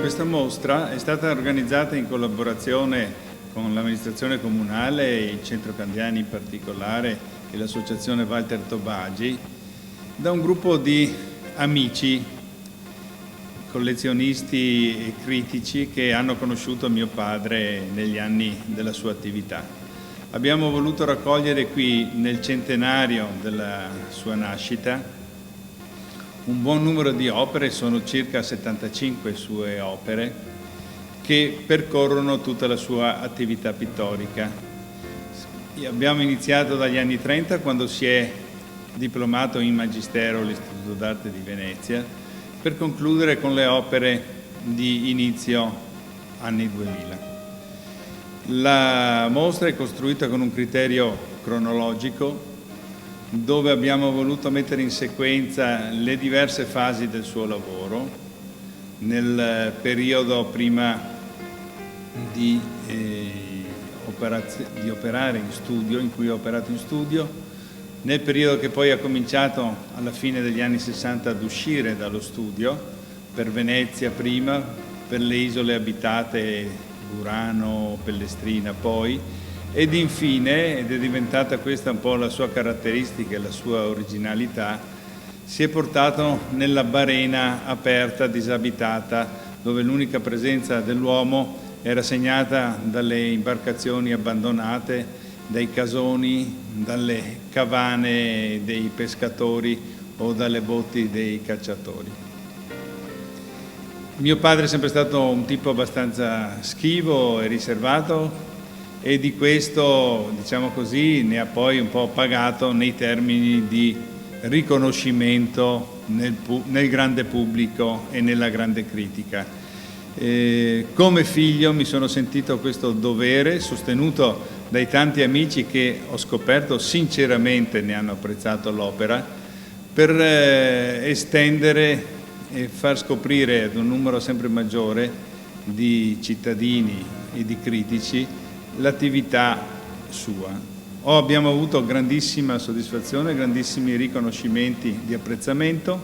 Questa mostra è stata organizzata in collaborazione con l'amministrazione comunale, il Centro Candiani in particolare e l'associazione Walter Tobagi, da un gruppo di amici, collezionisti e critici che hanno conosciuto mio padre negli anni della sua attività. Abbiamo voluto raccogliere qui, nel centenario della sua nascita, un buon numero di opere, sono circa 75 sue opere, che percorrono tutta la sua attività pittorica. Abbiamo iniziato dagli anni 30, quando si è diplomato in Magistero all'Istituto d'Arte di Venezia, per concludere con le opere di inizio anni 2000. La mostra è costruita con un criterio cronologico, dove abbiamo voluto mettere in sequenza le diverse fasi del suo lavoro, nel periodo prima di operare in studio, in cui ho operato in studio, nel periodo che poi ha cominciato alla fine degli anni 60 ad uscire dallo studio, per Venezia prima, per le isole abitate, Burano, Pellestrina poi, ed infine, ed è diventata questa un po' la sua caratteristica e la sua originalità, si è portato nella barena aperta, disabitata, dove l'unica presenza dell'uomo era segnata dalle imbarcazioni abbandonate, dai casoni, dalle cavane dei pescatori o dalle botti dei cacciatori. Mio padre è sempre stato un tipo abbastanza schivo e riservato, e di questo, diciamo così, ne ha poi un po' pagato nei termini di riconoscimento nel grande pubblico e nella grande critica. Come figlio mi sono sentito questo dovere, sostenuto dai tanti amici che ho scoperto sinceramente ne hanno apprezzato l'opera, per estendere e far scoprire ad un numero sempre maggiore di cittadini e di critici l'attività sua. Abbiamo avuto grandissima soddisfazione, grandissimi riconoscimenti di apprezzamento,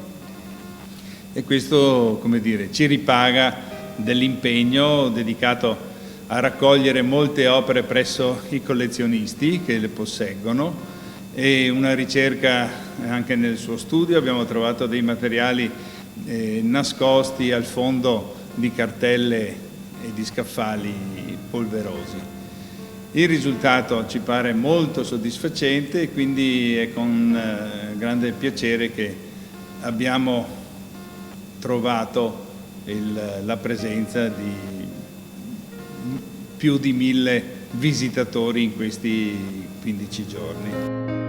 e questo, come dire, ci ripaga dell'impegno dedicato a raccogliere molte opere presso i collezionisti che le posseggono, e una ricerca anche nel suo studio. Abbiamo trovato dei materiali nascosti al fondo di cartelle e di scaffali polverosi. Il risultato ci pare molto soddisfacente, e quindi è con grande piacere che abbiamo trovato la presenza di più di 1000 visitatori in questi 15 giorni.